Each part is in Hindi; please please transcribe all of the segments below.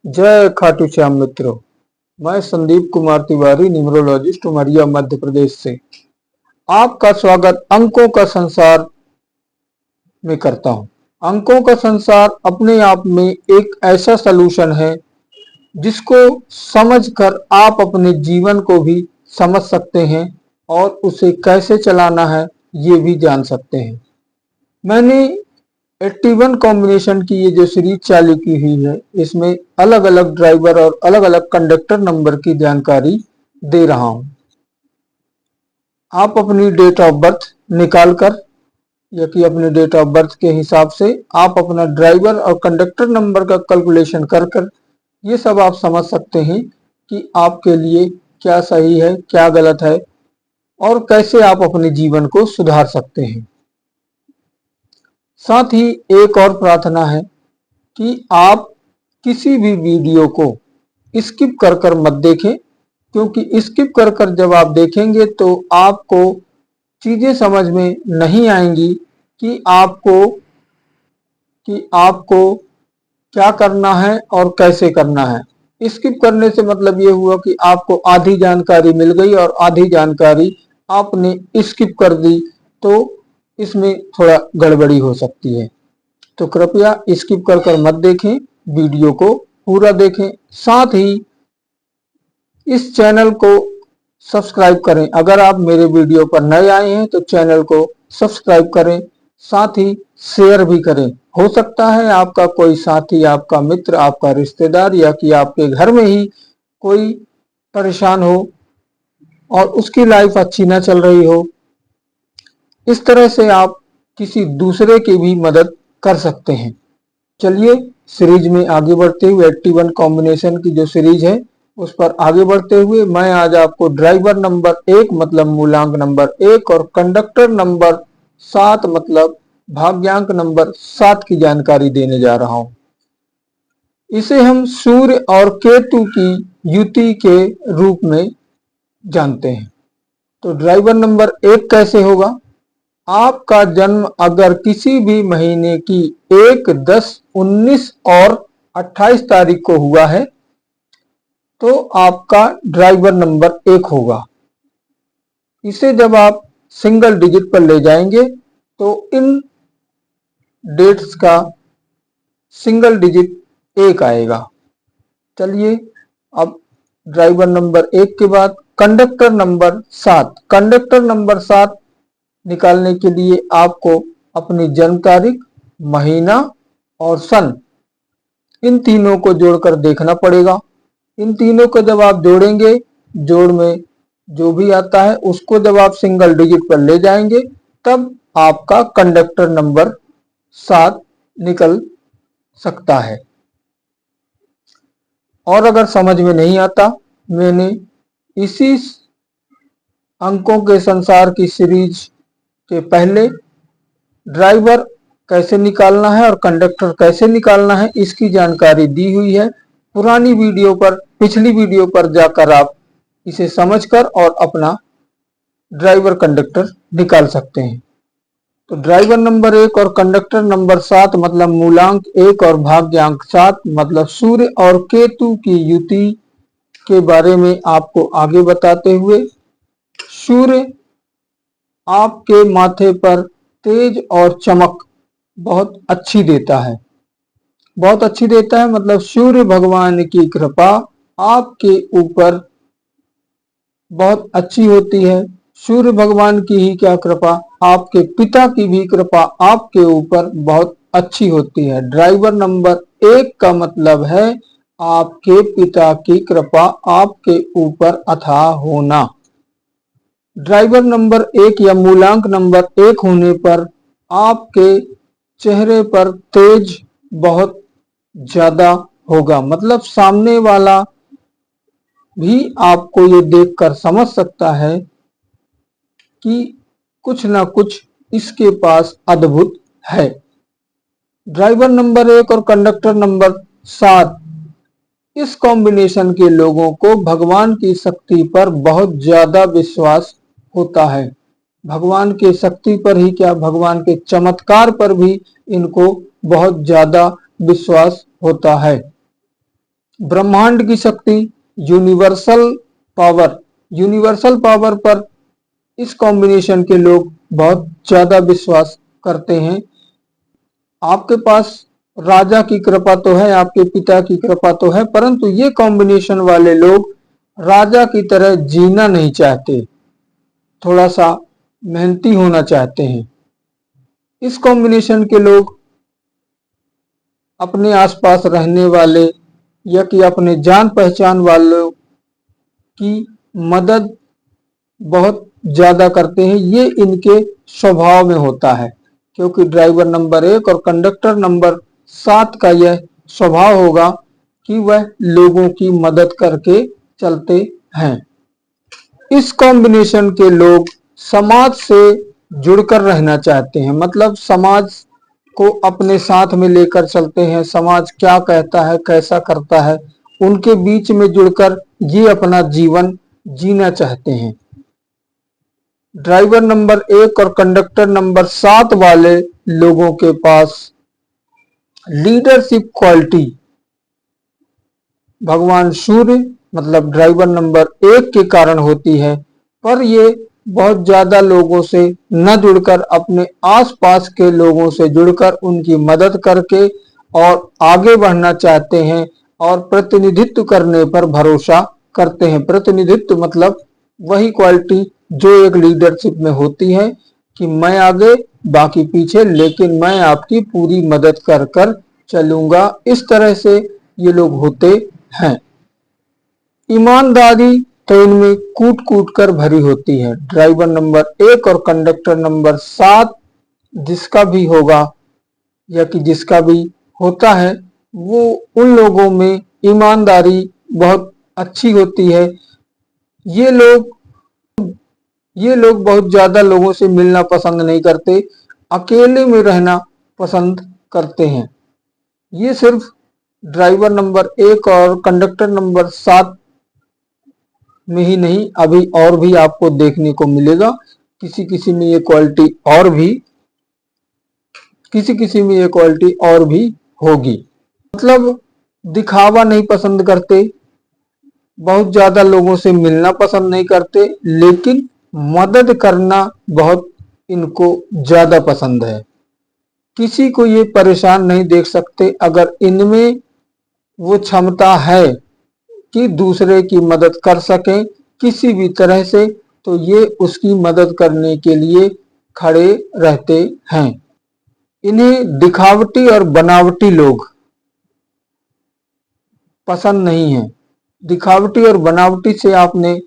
जय खाटू श्याम मित्रों। मैं संदीप कुमार तिवारी, न्यूमरोलॉजिस्ट, उमरिया मध्य प्रदेश से आपका स्वागत अंकों का संसार में करता हूं। अंकों का संसार अपने आप में एक ऐसा सलूशन है जिसको समझकर आप अपने जीवन को भी समझ सकते हैं और उसे कैसे चलाना है ये भी जान सकते हैं। मैंने 81 कॉम्बिनेशन की ये जो सीरीज चालू की हुई है, इसमें अलग अलग ड्राइवर और अलग अलग कंडक्टर नंबर की जानकारी दे रहा हूं। आप अपनी डेट ऑफ बर्थ निकाल कर या कि अपने डेट ऑफ बर्थ के हिसाब से आप अपना ड्राइवर और कंडक्टर नंबर का कैलकुलेशन कर ये सब आप समझ सकते हैं कि आपके लिए क्या सही है, क्या गलत है और कैसे आप अपने जीवन को सुधार सकते हैं। साथ ही एक और प्रार्थना है कि आप किसी भी वीडियो को स्किप कर मत देखें, क्योंकि स्किप कर जब आप देखेंगे तो आपको चीजें समझ में नहीं आएंगी कि आपको क्या करना है और कैसे करना है। स्किप करने से मतलब ये हुआ कि आपको आधी जानकारी मिल गई और आधी जानकारी आपने स्किप कर दी, तो इसमें थोड़ा गड़बड़ी हो सकती है। तो कृपया स्किप कर मत देखें, वीडियो को पूरा देखें। साथ ही इस चैनल को सब्सक्राइब करें। अगर आप मेरे वीडियो पर नए आए हैं तो चैनल को सब्सक्राइब करें, साथ ही शेयर भी करें। हो सकता है आपका कोई साथी, आपका मित्र, आपका रिश्तेदार या कि आपके घर में ही कोई परेशान हो और उसकी लाइफ अच्छी ना चल रही हो। इस तरह से आप किसी दूसरे की भी मदद कर सकते हैं। चलिए सीरीज में आगे बढ़ते हुए 81 कॉम्बिनेशन की जो सीरीज है उस पर आगे बढ़ते हुए मैं आज आपको ड्राइवर नंबर 1 मतलब मूलांक नंबर 1 और कंडक्टर नंबर 7 मतलब भाग्यांक नंबर 7 की जानकारी देने जा रहा हूं। इसे हम सूर्य और केतु की युति के रूप में जानते हैं। तो ड्राइवर नंबर 1 कैसे होगा? आपका जन्म अगर किसी भी महीने की 1, 10, 19 और 28 तारीख को हुआ है तो आपका ड्राइवर नंबर 1 होगा। इसे जब आप सिंगल डिजिट पर ले जाएंगे तो इन डेट्स का सिंगल डिजिट 1 आएगा। चलिए अब ड्राइवर नंबर 1 के बाद कंडक्टर नंबर 7। कंडक्टर नंबर 7 निकालने के लिए आपको अपनी जन्म तारीख, महीना और सन, इन तीनों को जोड़कर देखना पड़ेगा। इन तीनों को जब आप जोड़ेंगे, जोड़ में जो भी आता है उसको जब आप सिंगल डिजिट पर ले जाएंगे तब आपका कंडक्टर नंबर 7 निकल सकता है। और अगर समझ में नहीं आता, मैंने इसी अंकों के संसार की सीरीज के पहले ड्राइवर कैसे निकालना है और कंडक्टर कैसे निकालना है इसकी जानकारी दी हुई है। पुरानी वीडियो पर, पिछली वीडियो पर जाकर आप इसे समझकर और अपना ड्राइवर कंडक्टर निकाल सकते हैं। तो ड्राइवर नंबर 1 और कंडक्टर नंबर 7 मतलब मूलांक 1 और भाग्यांक 7 मतलब सूर्य और केतु की युति के बारे में आपको आगे बताते हुए, सूर्य आपके माथे पर तेज और चमक बहुत अच्छी देता है। बहुत अच्छी देता है मतलब सूर्य भगवान की कृपा आपके ऊपर बहुत अच्छी होती है। सूर्य भगवान की ही क्या कृपा, आपके पिता की भी कृपा आपके ऊपर बहुत अच्छी होती है। ड्राइवर नंबर 1 का मतलब है आपके पिता की कृपा आपके ऊपर अथाह होना। ड्राइवर नंबर 1 या मूलांक नंबर 1 होने पर आपके चेहरे पर तेज बहुत ज्यादा होगा, मतलब सामने वाला भी आपको ये देखकर समझ सकता है कि कुछ ना कुछ इसके पास अद्भुत है। ड्राइवर नंबर 1 और कंडक्टर नंबर 7 इस कॉम्बिनेशन के लोगों को भगवान की शक्ति पर बहुत ज्यादा विश्वास होता है। भगवान के शक्ति पर ही क्या, भगवान के चमत्कार पर भी इनको बहुत ज्यादा विश्वास होता है। ब्रह्मांड की शक्ति, यूनिवर्सल पावर। यूनिवर्सल पावर पर इस कॉम्बिनेशन के लोग बहुत ज्यादा विश्वास करते हैं। आपके पास राजा की कृपा तो है, आपके पिता की कृपा तो है, परंतु ये कॉम्बिनेशन वाले लोग राजा की तरह जीना नहीं चाहते, थोड़ा सा मेहनती होना चाहते हैं। इस कॉम्बिनेशन के लोग अपने आसपास रहने वाले या कि अपने जान पहचान वालों की मदद बहुत ज्यादा करते हैं। ये इनके स्वभाव में होता है, क्योंकि ड्राइवर नंबर 1 और कंडक्टर नंबर 7 का यह स्वभाव होगा कि वह लोगों की मदद करके चलते हैं। इस कॉम्बिनेशन के लोग समाज से जुड़कर रहना चाहते हैं, मतलब समाज को अपने साथ में लेकर चलते हैं। समाज क्या कहता है, कैसा करता है, उनके बीच में जुड़कर ये अपना जीवन जीना चाहते हैं। ड्राइवर नंबर 1 और कंडक्टर नंबर 7 वाले लोगों के पास लीडरशिप क्वालिटी भगवान सूर्य मतलब ड्राइवर नंबर 1 के कारण होती है, पर ये बहुत ज्यादा लोगों से न जुड़कर अपने आसपास के लोगों से जुड़कर उनकी मदद करके और आगे बढ़ना चाहते हैं और प्रतिनिधित्व करने पर भरोसा करते हैं। प्रतिनिधित्व मतलब वही क्वालिटी जो एक लीडरशिप में होती है कि मैं आगे बाकी पीछे, लेकिन मैं आपकी पूरी मदद कर कर चलूंगा। इस तरह से ये लोग होते हैं। ईमानदारी तो इनमें कूट कूट कर भरी होती है। ड्राइवर नंबर 1 और कंडक्टर नंबर 7 जिसका भी होगा या कि जिसका भी होता है, वो उन लोगों में ईमानदारी बहुत अच्छी होती है। ये लोग बहुत ज्यादा लोगों से मिलना पसंद नहीं करते, अकेले में रहना पसंद करते हैं। ये सिर्फ ड्राइवर नंबर 1 और कंडक्टर नंबर 7 में ही नहीं, अभी और भी आपको देखने को मिलेगा। किसी किसी में ये क्वालिटी और भी होगी। मतलब दिखावा नहीं पसंद करते, बहुत ज्यादा लोगों से मिलना पसंद नहीं करते, लेकिन मदद करना बहुत इनको ज्यादा पसंद है। किसी को ये परेशान नहीं देख सकते। अगर इनमें वो क्षमता है कि दूसरे की मदद कर सकें किसी भी तरह से, तो ये उसकी मदद करने के लिए खड़े रहते हैं। इन्हें दिखावटी और बनावटी लोग पसंद नहीं है। दिखावटी और बनावटी से आपने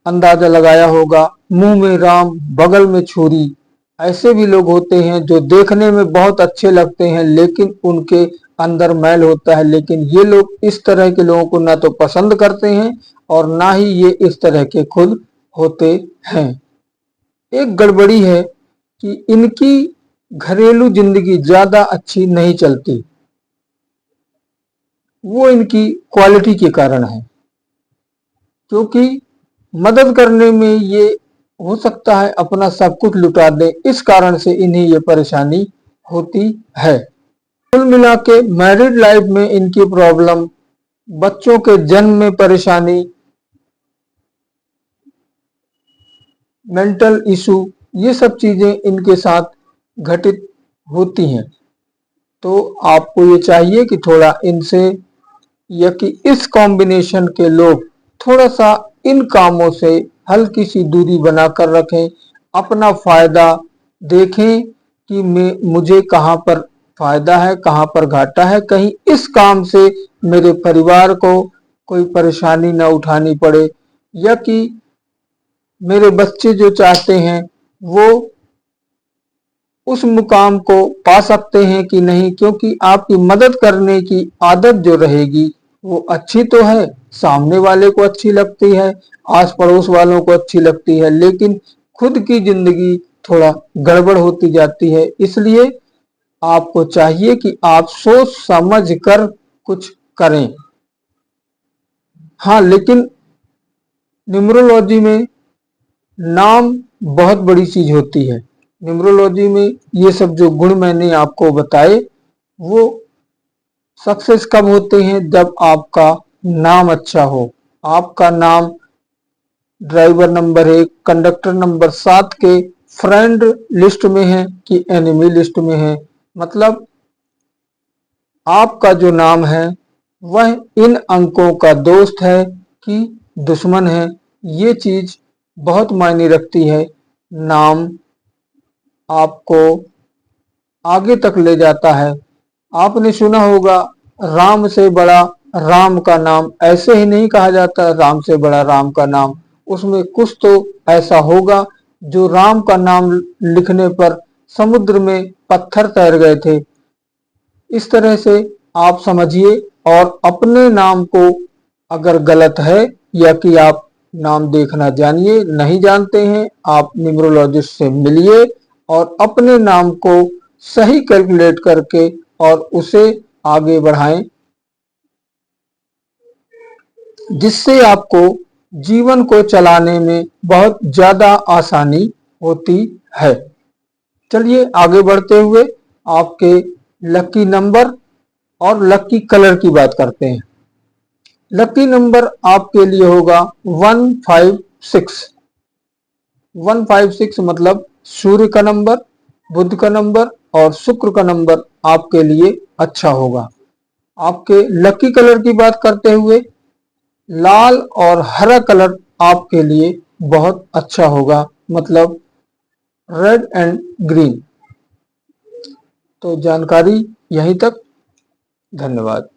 अंदाजा लगाया होगा। मुंह में राम बगल में छुरी, ऐसे भी लोग होते हैं जो देखने में बहुत अच्छे लगते हैं लेकिन उनके अंदर मैल होता है। लेकिन ये लोग इस तरह के लोगों को ना तो पसंद करते हैं और ना ही ये इस तरह के खुद होते हैं। एक गड़बड़ी है कि इनकी घरेलू जिंदगी ज्यादा अच्छी नहीं चलती, वो इनकी क्वालिटी के कारण है। क्योंकि मदद करने में ये हो सकता है अपना सब कुछ लुटा दे, इस कारण से इन्हें ये परेशानी होती है। कुल मिला के मैरिड लाइफ में इनकी प्रॉब्लम, बच्चों के जन्म में परेशानी, मेंटल इशू, ये सब चीजें इनके साथ घटित होती हैं। तो आपको ये चाहिए कि थोड़ा इनसे या कि इस कॉम्बिनेशन के लोग थोड़ा सा इन कामों से हल्की सी दूरी बनाकर रखें। अपना फायदा देखें कि मुझे कहाँ पर फायदा है, कहाँ पर घाटा है, कहीं इस काम से मेरे परिवार को कोई परेशानी न उठानी पड़े, या कि मेरे बच्चे जो चाहते हैं वो उस मुकाम को पा सकते हैं कि नहीं। क्योंकि आपकी मदद करने की आदत जो रहेगी वो अच्छी तो है, सामने वाले को अच्छी लगती है, आस पड़ोस वालों को अच्छी लगती है, लेकिन खुद की जिंदगी थोड़ा गड़बड़ होती जाती है। इसलिए आपको चाहिए कि आप सोच समझ कर कुछ करें। हाँ, लेकिन न्यूमरोलॉजी में नाम बहुत बड़ी चीज होती है। न्यूमरोलॉजी में ये सब जो गुण मैंने आपको बताए वो सक्सेस कब होते हैं? जब आपका नाम अच्छा हो। आपका नाम ड्राइवर नंबर 1, कंडक्टर नंबर 7 के फ्रेंड लिस्ट में है कि एनिमी लिस्ट में है। मतलब आपका जो नाम है वह इन अंकों का दोस्त है कि दुश्मन है। ये चीज बहुत मायने रखती है। नाम आपको आगे तक ले जाता है। आपने सुना होगा राम से बड़ा राम का नाम, ऐसे ही नहीं कहा जाता राम से बड़ा राम का नाम। उसमें कुछ तो ऐसा होगा जो राम का नाम लिखने पर समुद्र में पत्थर तैर गए थे। इस तरह से आप समझिए और अपने नाम को अगर गलत है या कि आप नाम देखना जानिए, नहीं जानते हैं, आप न्यूमरोलॉजिस्ट से मिलिए और अपने नाम को सही कैलकुलेट करके और उसे आगे बढ़ाएं, जिससे आपको जीवन को चलाने में बहुत ज्यादा आसानी होती है। चलिए आगे बढ़ते हुए आपके लकी नंबर और लकी कलर की बात करते हैं। लकी नंबर आपके लिए होगा 156। 156 मतलब सूर्य का नंबर, बुध का नंबर और शुक्र का नंबर आपके लिए अच्छा होगा। आपके लकी कलर की बात करते हुए लाल और हरा कलर आपके लिए बहुत अच्छा होगा, मतलब रेड एंड ग्रीन। तो जानकारी यहीं तक। धन्यवाद।